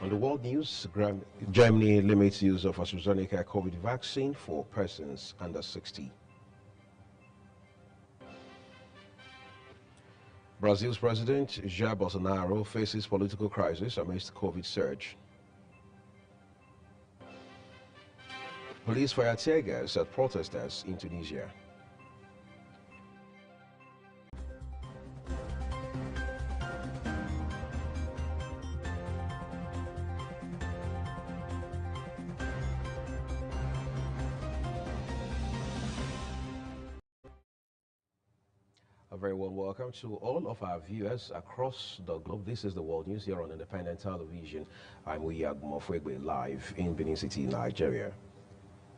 On the world news, Germany limits use of AstraZeneca COVID vaccine for persons under 60. Brazil's President Jair Bolsonaro faces political crisis amidst COVID surge. Police fire tear gas at protesters in Tunisia. A very warm welcome to all of our viewers across the globe. This is the World News here on Independent Television. I'm Uyag Mofwegbe, live in Benin City, Nigeria.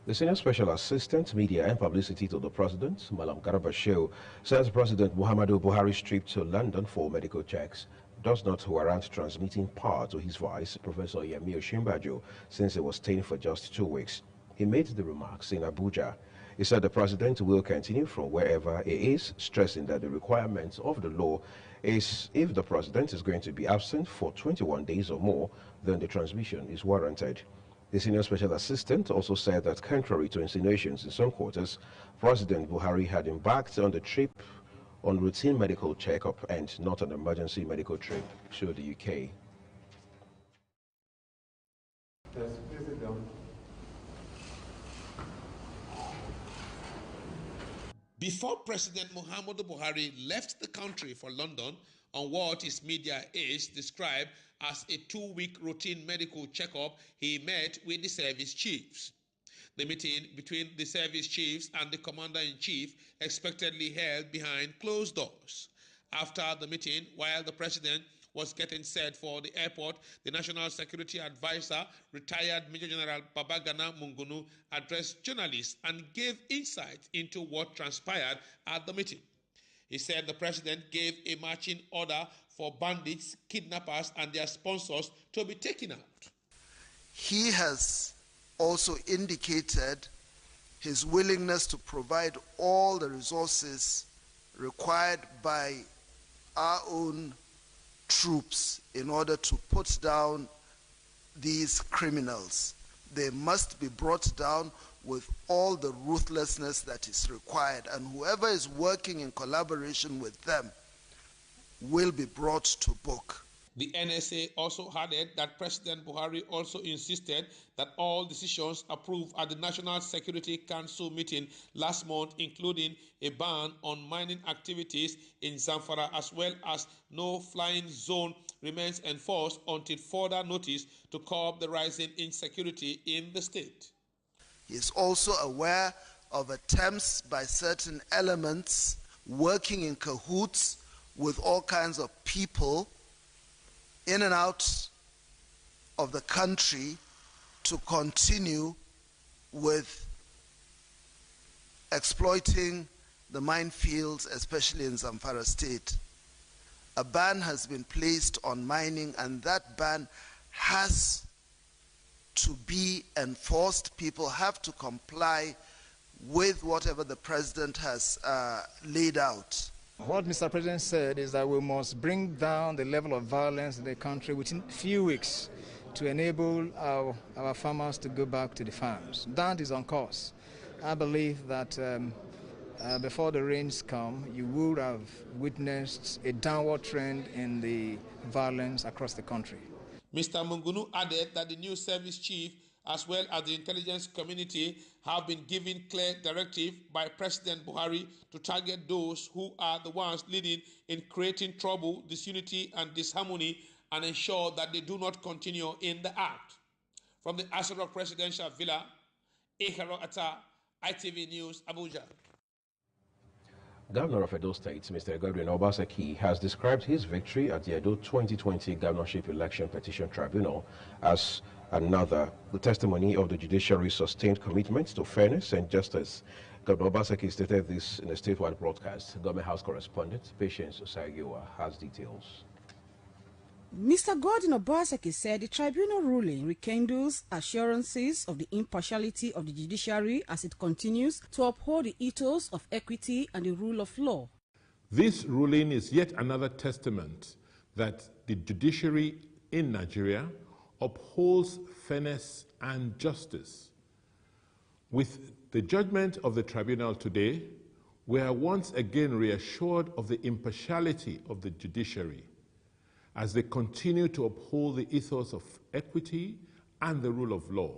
The Senior Special Assistant, Media and Publicity to the President, Malam Garba Shehu, says President Muhammadu Buhari's trip to London for medical checks does not warrant transmitting power to his vice, Professor Yemi Osinbajo, since he was staying for just 2 weeks. He made the remarks in Abuja. He said the president will continue from wherever he is, stressing that the requirement of the law is if the president is going to be absent for 21 days or more, then the transmission is warranted. The senior special assistant also said that contrary to insinuations in some quarters, President Buhari had embarked on the trip on routine medical checkup and not an emergency medical trip to the UK. Before President Muhammadu Buhari left the country for London on what his media aides described as a 2-week routine medical checkup, he met with the service chiefs. The meeting between the service chiefs and the commander-in-chief expectedly held behind closed doors. After the meeting, while the president was getting set for the airport, the National Security Advisor, retired Major General Babagana Mungunu, addressed journalists and gave insight into what transpired at the meeting. He said the president gave a marching order for bandits, kidnappers, and their sponsors to be taken out. He has also indicated his willingness to provide all the resources required by our own troops in order to put down these criminals. They must be brought down with all the ruthlessness that is required, and whoever is working in collaboration with them will be brought to book. The NSA also added that President Buhari also insisted that all decisions approved at the National Security Council meeting last month, including a ban on mining activities in Zamfara as well as no flying zone, remains enforced until further notice to curb the rising insecurity in the state. He is also aware of attempts by certain elements working in cahoots with all kinds of people in and out of the country to continue with exploiting the minefields, especially in Zamfara state. A ban has been placed on mining, and that ban has to be enforced. People have to comply with whatever the president has laid out. What Mr. President said is that we must bring down the level of violence in the country within a few weeks to enable our farmers to go back to the farms. That is on course. I believe that before the rains come, you would have witnessed a downward trend in the violence across the country. Mr. Mungunu added that the new service chief as well as the intelligence community have been given clear directive by President Buhari to target those who are the ones leading in creating trouble, disunity, and disharmony, and ensure that they do not continue in the act. From the Asarok Presidential Villa, Ikaro Atta, ITV News, Abuja. Governor of Edo State, Mr. Godwin Obaseki, has described his victory at the Edo 2020 Governorship Election Petition Tribunal as another testimony of the judiciary's sustained commitment to fairness and justice. Governor Obaseki stated this in a statewide broadcast. Government House correspondent Patience Osagiwa has details. Mr. Godwin Obaseki said the tribunal ruling rekindles assurances of the impartiality of the judiciary as it continues to uphold the ethos of equity and the rule of law. This ruling is yet another testament that the judiciary in Nigeria upholds fairness and justice. With the judgment of the tribunal today, we are once again reassured of the impartiality of the judiciary as they continue to uphold the ethos of equity and the rule of law.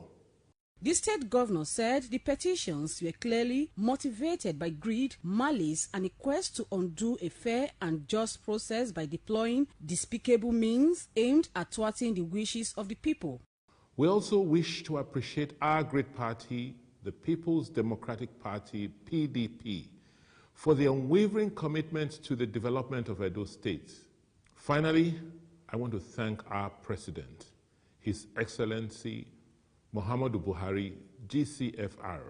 The state governor said the petitions were clearly motivated by greed, malice, and a quest to undo a fair and just process by deploying despicable means aimed at thwarting the wishes of the people. We also wish to appreciate our great party, the People's Democratic Party, PDP, for the unwavering commitment to the development of Edo State. Finally, I want to thank our President, His Excellency Muhammadu Buhari, GCFR,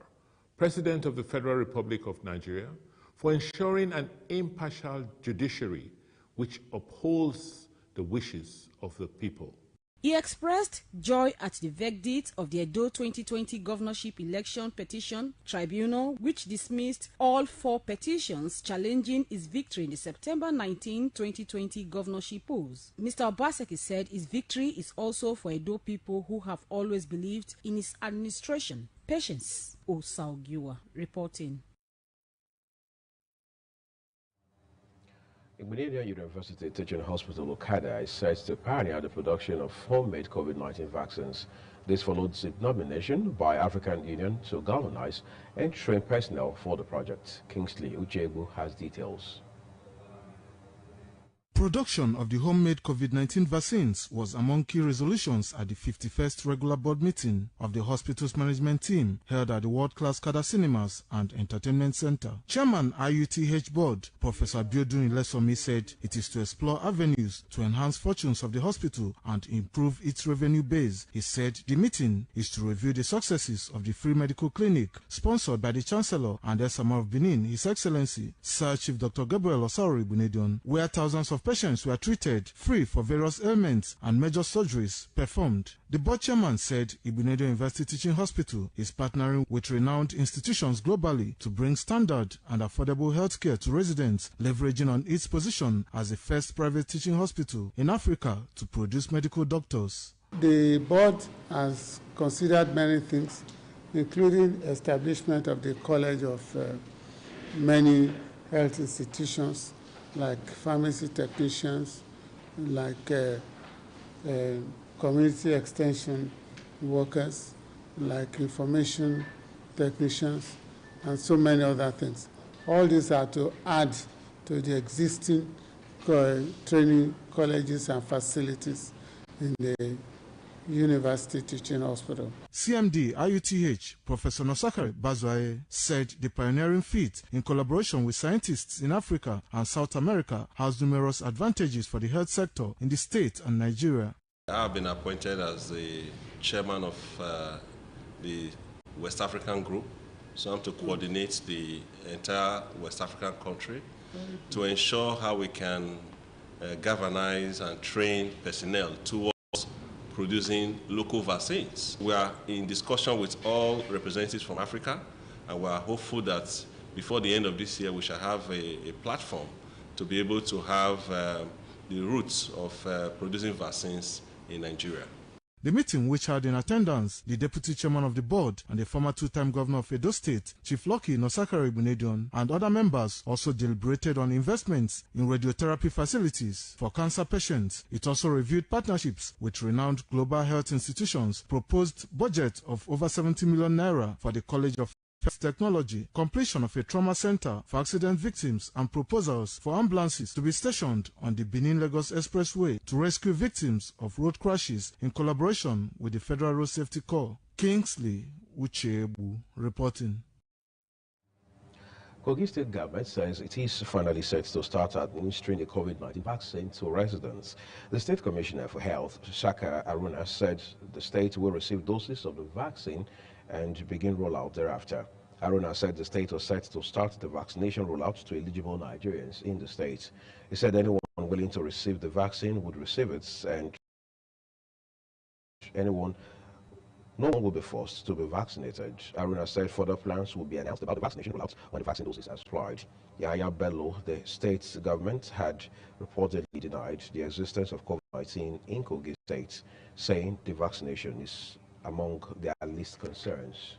President of the Federal Republic of Nigeria, for ensuring an impartial judiciary which upholds the wishes of the people. He expressed joy at the verdict of the Edo 2020 governorship election petition tribunal, which dismissed all 4 petitions challenging his victory in the September 19, 2020 governorship polls. Mr. Obaseki said his victory is also for Edo people who have always believed in his administration. Patience Osaugiwa reporting. Ebonyi University Teaching Hospital Okada is set to pioneer the production of homemade COVID-19 vaccines. This followed the nomination by African Union to galvanize and train personnel for the project. Kingsley Uchebu has details. Production of the homemade COVID-19 vaccines was among key resolutions at the 51st regular board meeting of the hospital's management team held at the world-class Kada Cinemas and Entertainment Center. Chairman IUTH Board, Professor Biodun Ilesomi, said it is to explore avenues to enhance fortunes of the hospital and improve its revenue base. He said the meeting is to review the successes of the free medical clinic sponsored by the Chancellor and Esama of Benin, His Excellency Sir Chief Dr. Gabriel Osaro Ibunedion, where thousands of patients were treated free for various ailments and major surgeries performed. The board chairman said Ibunedion University Teaching Hospital is partnering with renowned institutions globally to bring standard and affordable healthcare to residents, leveraging on its position as the first private teaching hospital in Africa to produce medical doctors. The board has considered many things, including establishment of the College of many health institutions, like pharmacy technicians, like community extension workers, like information technicians, and so many other things. All these are to add to the existing training colleges and facilities in the University Teaching Hospital. CMD IUTH Professor Nosakari Bazwaye said the pioneering feat in collaboration with scientists in Africa and South America has numerous advantages for the health sector in the state and Nigeria. I have been appointed as the chairman of the West African group, so I'm to coordinate the entire West African country to ensure how we can galvanize and train personnel towards producing local vaccines. We are in discussion with all representatives from Africa, and we are hopeful that before the end of this year we shall have a platform to be able to have the roots of producing vaccines in Nigeria. The meeting, which had in attendance the deputy chairman of the board and the former two-time governor of Edo State, Chief Lucky Nosakari Ibunedion, and other members, also deliberated on investments in radiotherapy facilities for cancer patients. It also reviewed partnerships with renowned global health institutions, proposed budget of over 70 million naira for the College of Health Technology, completion of a trauma center for accident victims, and proposals for ambulances to be stationed on the Benin-Lagos Expressway to rescue victims of road crashes in collaboration with the Federal Road Safety Corps. Kingsley Uchebu reporting. Kogi State government says it is finally set to start administering the COVID-19 vaccine to residents. The State Commissioner for Health, Shaka Aruna, said the state will receive doses of the vaccine and begin rollout thereafter. Aruna said the state was set to start the vaccination rollout to eligible Nigerians in the state. He said anyone willing to receive the vaccine would receive it, and anyone No one will be forced to be vaccinated. Aruna said further plans will be announced about the vaccination rollout when the vaccine doses are supplied. Yahya Bello, the state government, had reportedly denied the existence of COVID-19 in Kogi state, saying the vaccination is among their least concerns.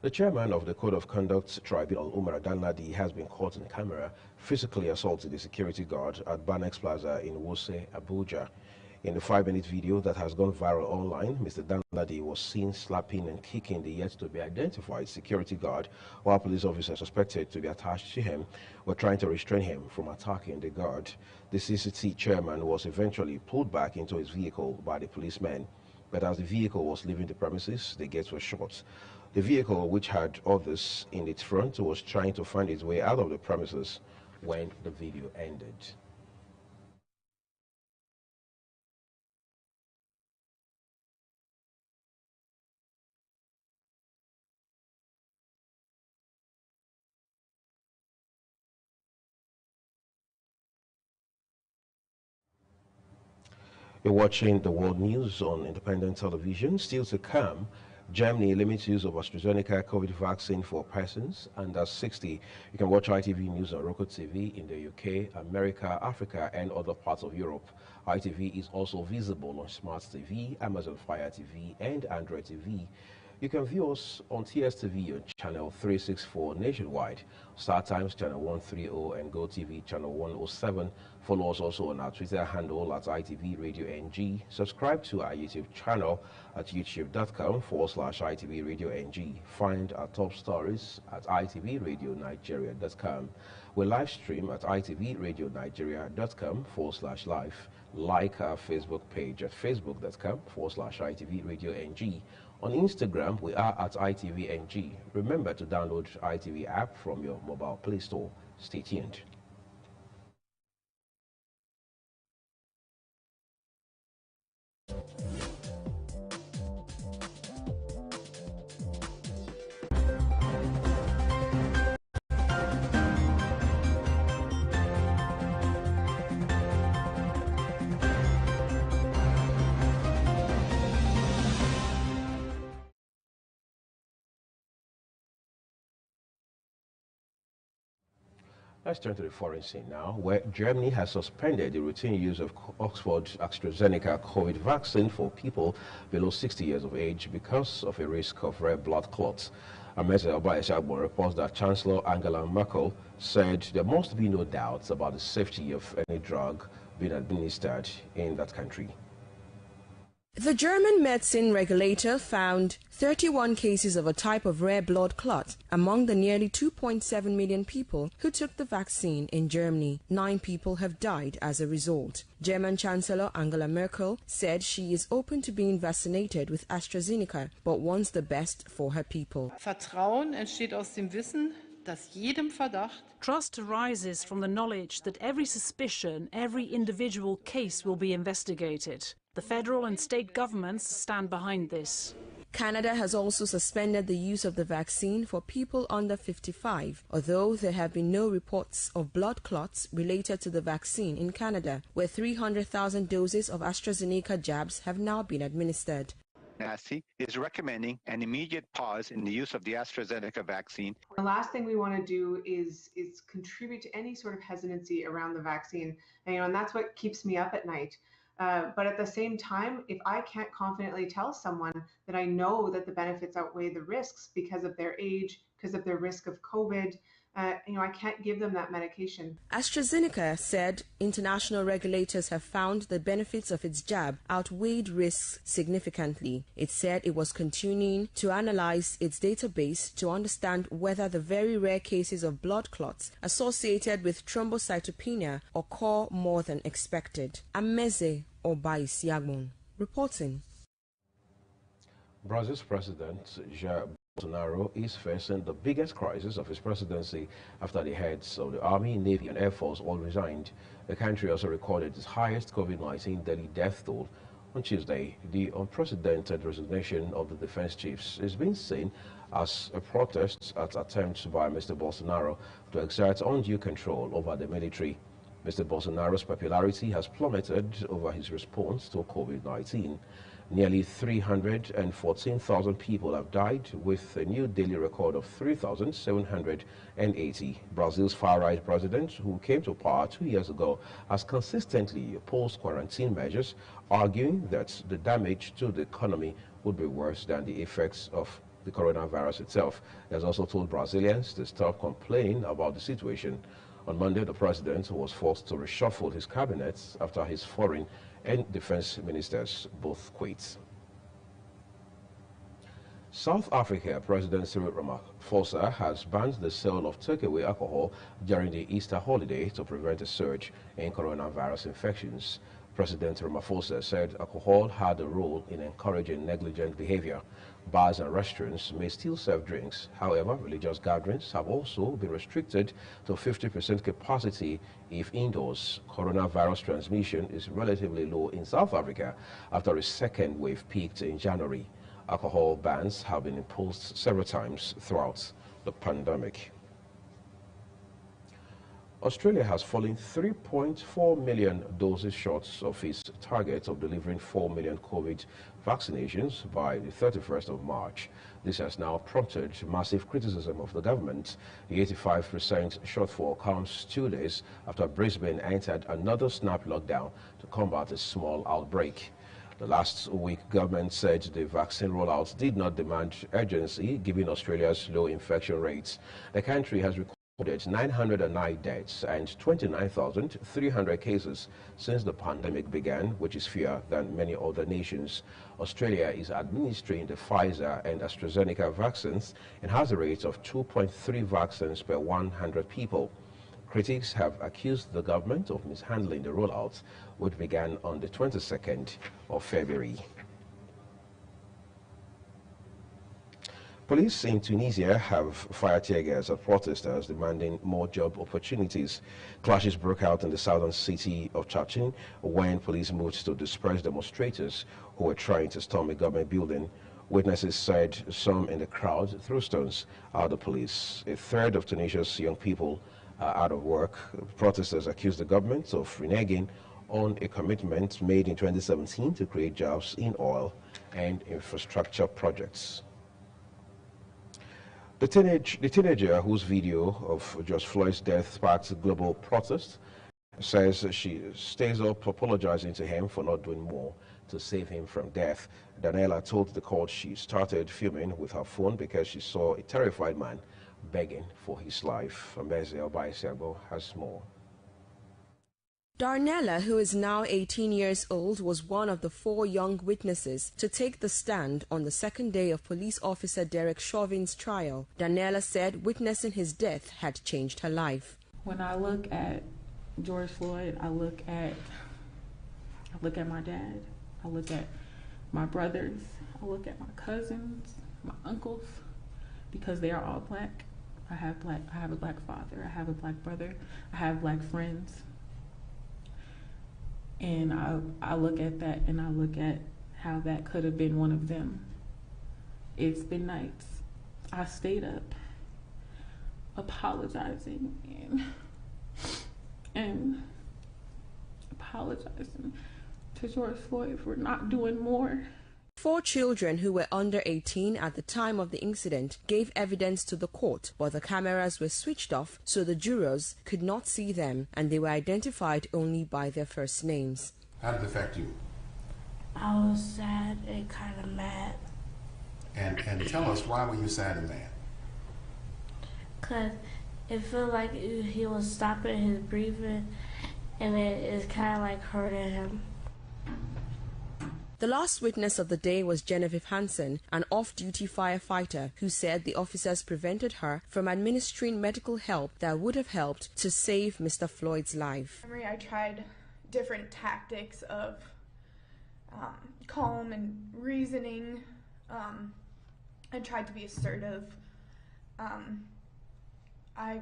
The chairman of the Code of Conduct Tribunal, Umar Danladi, has been caught in camera physically assaulting the security guard at Banex Plaza in Wuse, Abuja. In the 5-minute video that has gone viral online, Mr. Danladi was seen slapping and kicking the yet-to-be-identified security guard, while police officers suspected to be attached to him were trying to restrain him from attacking the guard. The CCT chairman was eventually pulled back into his vehicle by the policemen, but as the vehicle was leaving the premises, the gates were shut. The vehicle, which had others in its front, was trying to find its way out of the premises when the video ended. You're watching the world news on independent television. Still to come, Germany limits use of AstraZeneca COVID vaccine for persons under 60. You can watch ITV News on Roku TV in the UK, America, Africa, and other parts of Europe. ITV is also visible on Smart TV, Amazon Fire TV, and Android TV. You can view us on TSTV on channel 364 nationwide, StarTimes channel 130, and GoTV channel 107. Follow us also on our Twitter handle at ITV Radio NG. Subscribe to our YouTube channel at youtube.com/ITV Radio NG. Find our top stories at itvradioNigeria.com. We live stream at itvradioNigeria.com/live. Like our Facebook page at facebook.com/ITV Radio NG. On Instagram, we are at ITVNG. Remember to download ITV app from your mobile Play Store. Stay tuned. Let's turn to the foreign scene now, where Germany has suspended the routine use of Oxford AstraZeneca COVID vaccine for people below 60 years of age because of a risk of red blood clots. Ameze Obaeshagbo reports that Chancellor Angela Merkel said there must be no doubts about the safety of any drug being administered in that country. The German medicine regulator found 31 cases of a type of rare blood clot among the nearly 2.7 million people who took the vaccine in Germany. 9 people have died as a result. German Chancellor Angela Merkel said she is open to being vaccinated with AstraZeneca, but wants the best for her people. Vertrauen entsteht aus dem Wissen, dass jedem Verdacht. Trust arises from the knowledge that every suspicion, every individual case will be investigated. The federal and state governments stand behind this. Canada has also suspended the use of the vaccine for people under 55, although there have been no reports of blood clots related to the vaccine in Canada, where 300,000 doses of AstraZeneca jabs have now been administered. NACI is recommending an immediate pause in the use of the AstraZeneca vaccine. The last thing we want to do is contribute to any sort of hesitancy around the vaccine, and that's what keeps me up at night. But at the same time, if I can't confidently tell someone that I know that the benefits outweigh the risks because of their age, because of their risk of COVID, I can't give them that medication. AstraZeneca said international regulators have found the benefits of its jab outweighed risks significantly. It said it was continuing to analyze its database to understand whether the very rare cases of blood clots associated with thrombocytopenia occur more than expected. Ameze Obaisiagbon reporting. Brazil's President Jair Bolsonaro is facing the biggest crisis of his presidency after the heads of the Army, Navy, and Air Force all resigned. The country also recorded its highest COVID-19 daily death toll. On Tuesday, the unprecedented resignation of the defense chiefs is being seen as a protest at attempts by Mr. Bolsonaro to exert undue control over the military. Mr. Bolsonaro's popularity has plummeted over his response to COVID-19. Nearly 314,000 people have died, with a new daily record of 3,780. Brazil's far-right president, who came to power 2 years ago, has consistently opposed quarantine measures, arguing that the damage to the economy would be worse than the effects of the coronavirus itself. He has also told Brazilians to stop complaining about the situation. On Monday, the president was forced to reshuffle his cabinet after his foreign and defense ministers both quit. South Africa President Cyril Ramaphosa has banned the sale of takeaway alcohol during the Easter holiday to prevent a surge in coronavirus infections. President Ramaphosa said alcohol had a role in encouraging negligent behavior. Bars and restaurants may still serve drinks. However, religious gatherings have also been restricted to 50% capacity if indoors. Coronavirus transmission is relatively low in South Africa after a second wave peaked in January. Alcohol bans have been imposed several times throughout the pandemic. Australia has fallen 3.4 million doses short of its target of delivering 4 million COVID vaccinations by the 31st of March. This has now prompted massive criticism of the government. The 85% shortfall comes 2 days after Brisbane entered another snap lockdown to combat a small outbreak. The last week, government said the vaccine rollout did not demand urgency given Australia's low infection rates. The country has recorded 909 deaths and 29,300 cases since the pandemic began, which is fewer than many other nations. Australia is administering the Pfizer and AstraZeneca vaccines and has a rate of 2.3 vaccines per 100 people. Critics have accused the government of mishandling the rollout, which began on the 22nd of February. Police in Tunisia have fired tear gas at protesters demanding more job opportunities. Clashes broke out in the southern city of Chachin when police moved to disperse demonstrators who were trying to storm a government building. Witnesses said some in the crowd threw stones at the police. A third of Tunisia's young people are out of work. Protesters accused the government of reneging on a commitment made in 2017 to create jobs in oil and infrastructure projects. The teenager whose video of George Floyd's death sparked global protest says she stays up apologizing to him for not doing more to save him from death. Daniela told the court she started filming with her phone because she saw a terrified man begging for his life. Ambeze Albaisiabo has more. Darnella, who is now 18 years old, was one of the 4 young witnesses to take the stand on the second day of police officer Derek Chauvin's trial. Darnella said witnessing his death had changed her life. When I look at George Floyd, I look at my dad, I look at my brothers, I look at my cousins, my uncles, because they are all black. I have a black father, I have a black brother, I have black friends. And I look at that and I look at how that could have been one of them. It's been nights. I stayed up apologizing and apologizing to George Floyd for not doing more. 4 children who were under 18 at the time of the incident gave evidence to the court, but the cameras were switched off so the jurors could not see them, and they were identified only by their first names. How did it affect you? I was sad and kind of mad. And tell us, why were you sad and mad? Because it felt like he was stopping his breathing, and it's kind of like hurting him. The last witness of the day was Genevieve Hansen, an off-duty firefighter who said the officers prevented her from administering medical help that would have helped to save Mr. Floyd's life. I tried different tactics of calm and reasoning. I tried to be assertive. I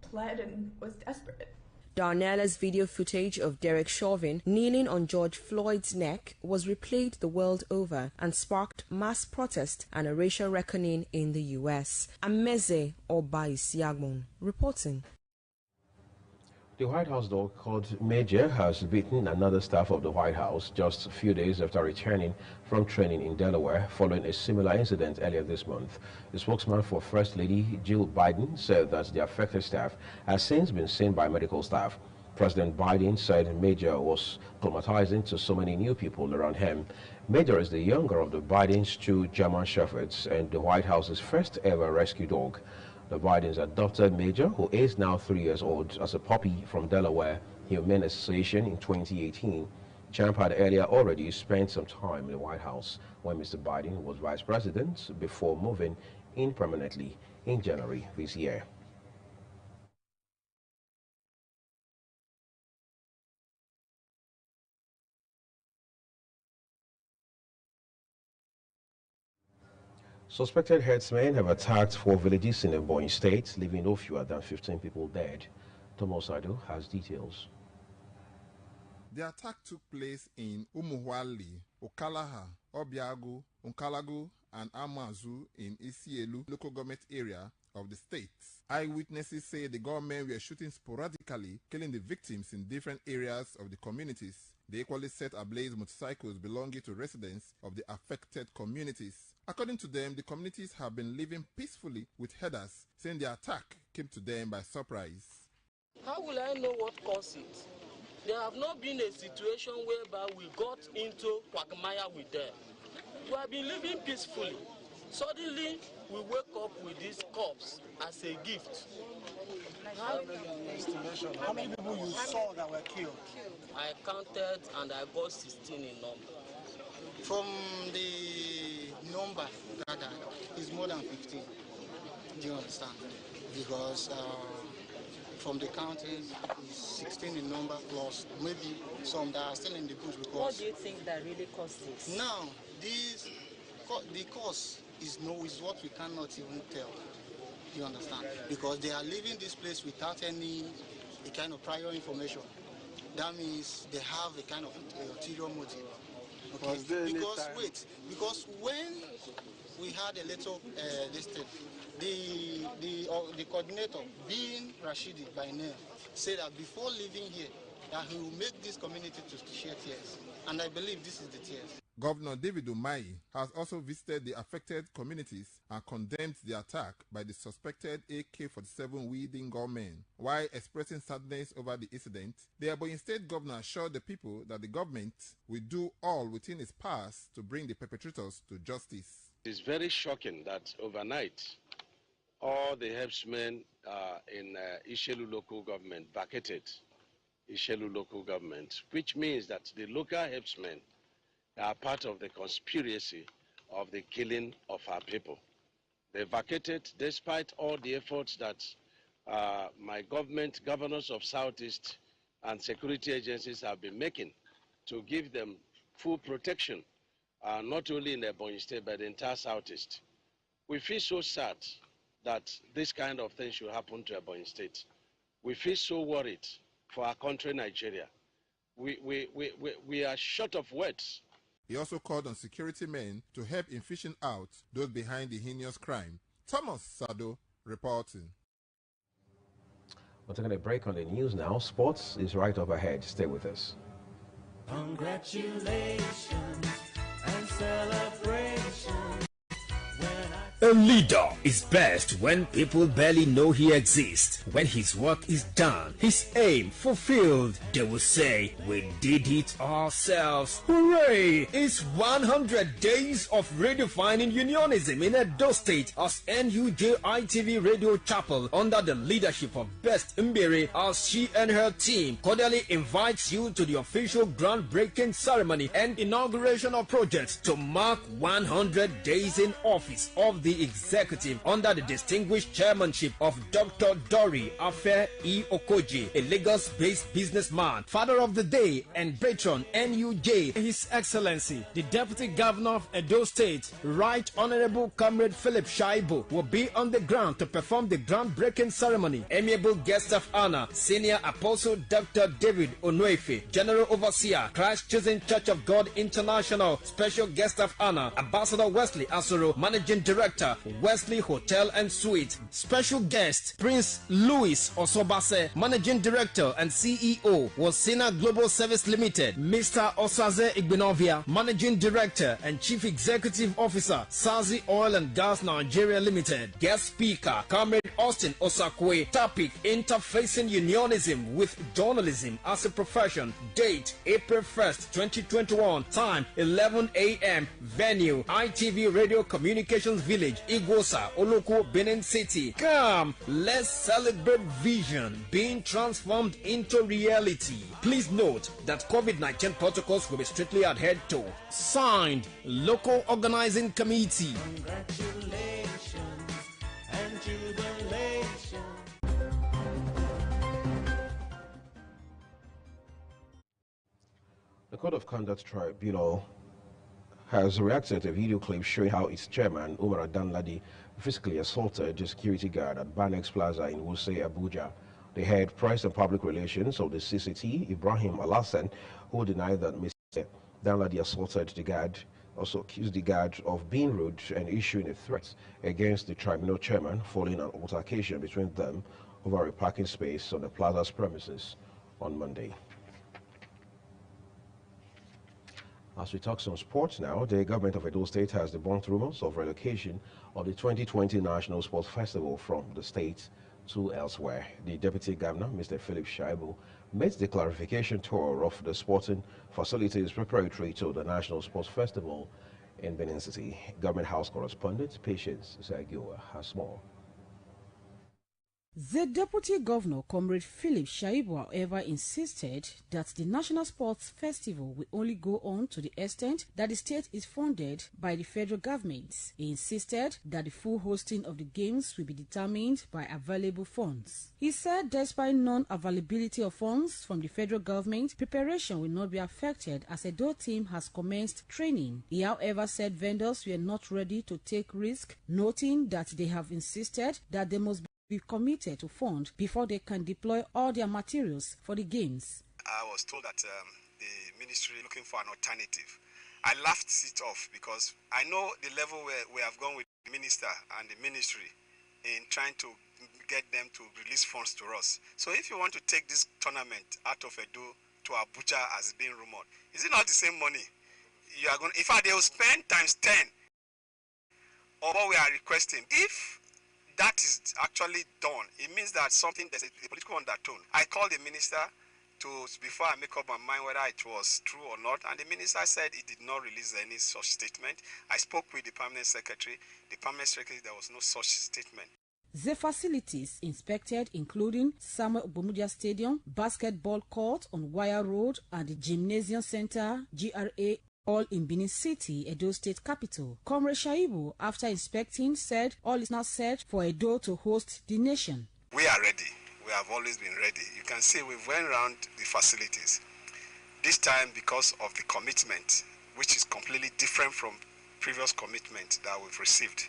pled and was desperate. Darnella's video footage of Derek Chauvin kneeling on George Floyd's neck was replayed the world over and sparked mass protest and a racial reckoning in the U.S. Ambeze Albaisiabo reporting. The White House dog called Major has bitten another staff of the White House just a few days after returning from training in Delaware following a similar incident earlier this month. The spokesman for First Lady Jill Biden said that the affected staff has since been seen by medical staff. President Biden said Major was acclimatizing to so many new people around him. Major is the younger of the Biden's two German Shepherds and the White House's first ever rescue dog. The Bidens adopted Major, who is now 3 years old, as a puppy from Delaware Humane Association in 2018. Champ had earlier already spent some time in the White House when Mr. Biden was vice president before moving in permanently in January this year. Suspected herdsmen have attacked 4 villages in Ebonyi state, leaving no fewer than 15 people dead. Thomas Ado has details. The attack took place in Umuwali, Okalaha, Obiagu, Unkalagu, and Amazu in Isielu local government area of the state. Eyewitnesses say the government were shooting sporadically, killing the victims in different areas of the communities. They equally set ablaze motorcycles belonging to residents of the affected communities. According to them, the communities have been living peacefully with herders, saying the attack came to them by surprise. How will I know what caused it? There have not been a situation whereby we got into quagmire with them. We have been living peacefully. Suddenly, we wake up with this corpse as a gift. How many people you saw that were killed? I counted and I got 16 in number. From the number gathered, it's more than 15. Do you understand? Because from the counties, it's 16 in number plus maybe some that are still in the bush. Because what do you think that really caused this? Now, the cause is what we cannot even tell. Do you understand? Because they are leaving this place without any kind of prior information. That means they have a kind of ulterior motive. Okay? Because when we had a little the coordinator, being Rashidi by name, said that before leaving here, that he will make this community to shed tears. And I believe this is the tears. Governor David Umahi has also visited the affected communities and condemned the attack by the suspected AK-47 wielding gunmen. While expressing sadness over the incident, the Ebonyi State Governor assured the people that the government will do all within its powers to bring the perpetrators to justice. It is very shocking that overnight, all the herdsmen in Ishelu local government vacated Ishelu local government, which means that the local herdsmen are part of the conspiracy of the killing of our people. They vacated despite all the efforts that my government, governors of Southeast and security agencies have been making to give them full protection, not only in Ebonyi State, but the entire Southeast. We feel so sad that this kind of thing should happen to Ebonyi State. We feel so worried for our country, Nigeria. We are short of words. He also called on security men to help in fishing out those behind the heinous crime. Thomas Sado reporting. We're taking a break on the news now. Sports is right up ahead. Stay with us. Congratulations and celebration. A leader is best when people barely know he exists. When his work is done, his aim fulfilled, they will say, we did it ourselves. Hooray! It's 100 days of redefining unionism in Edo State as NUJITV Radio Chapel under the leadership of Best Mbere, as she and her team cordially invites you to the official groundbreaking ceremony and inauguration of projects to mark 100 days in office of the executive under the distinguished chairmanship of Dr. Dori Afe E. Okoji, a Lagos-based businessman, father of the day and patron NUJ. His Excellency, the Deputy Governor of Edo State, Right Honorable Comrade Philip Shaibu, will be on the ground to perform the groundbreaking ceremony. Amiable guest of honor, Senior Apostle Dr. David Onwefe, General Overseer, Christ Chosen Church of God International, Special Guest of honor, Ambassador Wesley Asoro, Managing Director, Director, Wesley Hotel and Suite. Special guest, Prince Louis Osobase, Managing Director and CEO, Wasina Global Service Limited. Mr. Osaze Igbenovia, Managing Director and Chief Executive Officer, Sazi Oil and Gas Nigeria Limited. Guest speaker, Comrade Austin Osakwe. Topic, Interfacing Unionism with Journalism as a Profession. Date, April 1st, 2021. Time, 11 a.m. Venue, ITV Radio Communications Village, Igosa, Oloko, Benin City. Come, let's celebrate vision being transformed into reality. Please note that COVID-19 protocols will be strictly adhered to. Signed, Local Organizing Committee. Congratulations and jubilation. The Code of Conduct Tribunal has reacted to a video clip showing how its chairman, Umar Danladi, physically assaulted a security guard at Banex Plaza in Wuse, Abuja. The head press and public relations of the CCT, Ibrahim Alassane, who denied that Mr. Danladi assaulted the guard, also accused the guard of being rude and issuing a threat against the tribunal chairman following an altercation between them over a parking space on the plaza's premises on Monday. As we talk some sports now, the government of Edo State has debunked rumors of relocation of the 2020 National Sports Festival from the state to elsewhere. The Deputy Governor, Mr. Philip Shaibu, made the clarification tour of the sporting facilities preparatory to the National Sports Festival in Benin City. Government House correspondent Patience Zagiwa has more. The Deputy Governor, Comrade Philip Shaibu, however, insisted that the National Sports Festival will only go on to the extent that the state is funded by the federal government. He insisted that the full hosting of the games will be determined by available funds. He said despite non-availability of funds from the federal government, preparation will not be affected as Edo team has commenced training. He, however, said vendors were not ready to take risk, noting that they have insisted that they must be committed to fund before they can deploy all their materials for the games. I was told that the ministry looking for an alternative. I laughed it off because I know the level where we have gone with the minister and the ministry in trying to get them to release funds to us. So if you want to take this tournament out of Edo to Abuja as being rumored, is it not the same money? You are going. In fact, they will spend times 10 of what we are requesting. If that is actually done, it means that there's a political undertone. I called the minister before I make up my mind whether it was true or not, and the minister said he did not release any such statement. I spoke with the permanent secretary. The permanent secretary, there was no such statement. The facilities inspected including Samuel Obomudia Stadium, basketball court on Wire Road, and the Gymnasium Center, GRA, all in Benin City, Edo State capital. Comrade Shaibu, after inspecting, said all is now set for Edo to host the nation. We are ready. We have always been ready. You can see we went around the facilities. This time because of the commitment, which is completely different from previous commitment that we've received,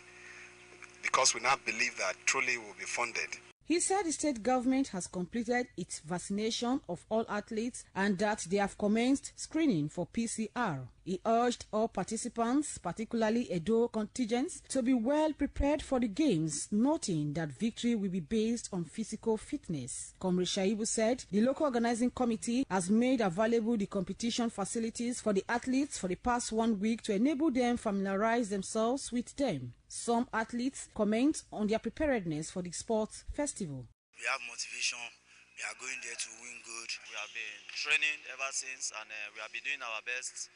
because we now believe that truly will be funded. He said the state government has completed its vaccination of all athletes and that they have commenced screening for PCR. He urged all participants, particularly Edo contingents, to be well prepared for the games, noting that victory will be based on physical fitness. Comrade Shaibu said the local organizing committee has made available the competition facilities for the athletes for the past 1 week to enable them familiarize themselves with them. Some athletes comment on their preparedness for the sports festival. We have motivation. We are going there to win good. We have been training ever since, and we have been doing our best.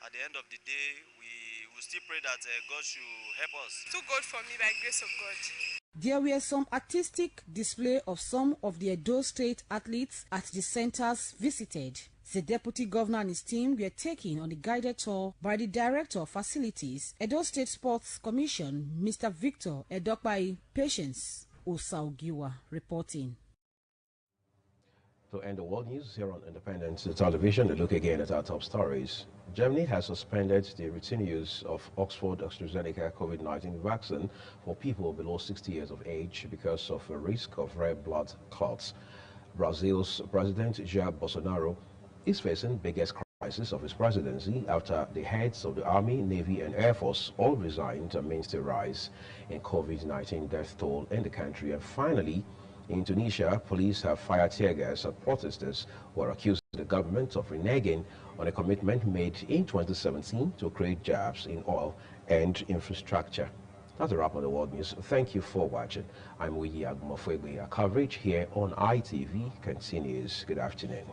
At the end of the day, we will still pray that God should help us. Too good for me by grace of God. There were some artistic display of some of the Edo State athletes at the centers visited. The Deputy Governor and his team were taken on the guided tour by the Director of Facilities, Edo State Sports Commission, Mr. Victor Edokpai. Patience Osaugiwa reporting. To end the world news here on Independent Television, a look again at our top stories. Germany has suspended the routine use of Oxford AstraZeneca COVID-19 vaccine for people below 60 years of age because of a risk of red blood clots. Brazil's President Jair Bolsonaro is facing biggest crisis crisis of his presidency after the heads of the Army, Navy and Air Force all resigned amidst the rise in COVID-19 death toll in the country. And finally, in Tunisia, police have fired tear gas at protesters who are accusing the government of reneging on a commitment made in 2017 to create jobs in oil and infrastructure. That's a wrap on the world news. Thank you for watching. I'm Ebonyi. Our coverage here on ITV continues. Good afternoon.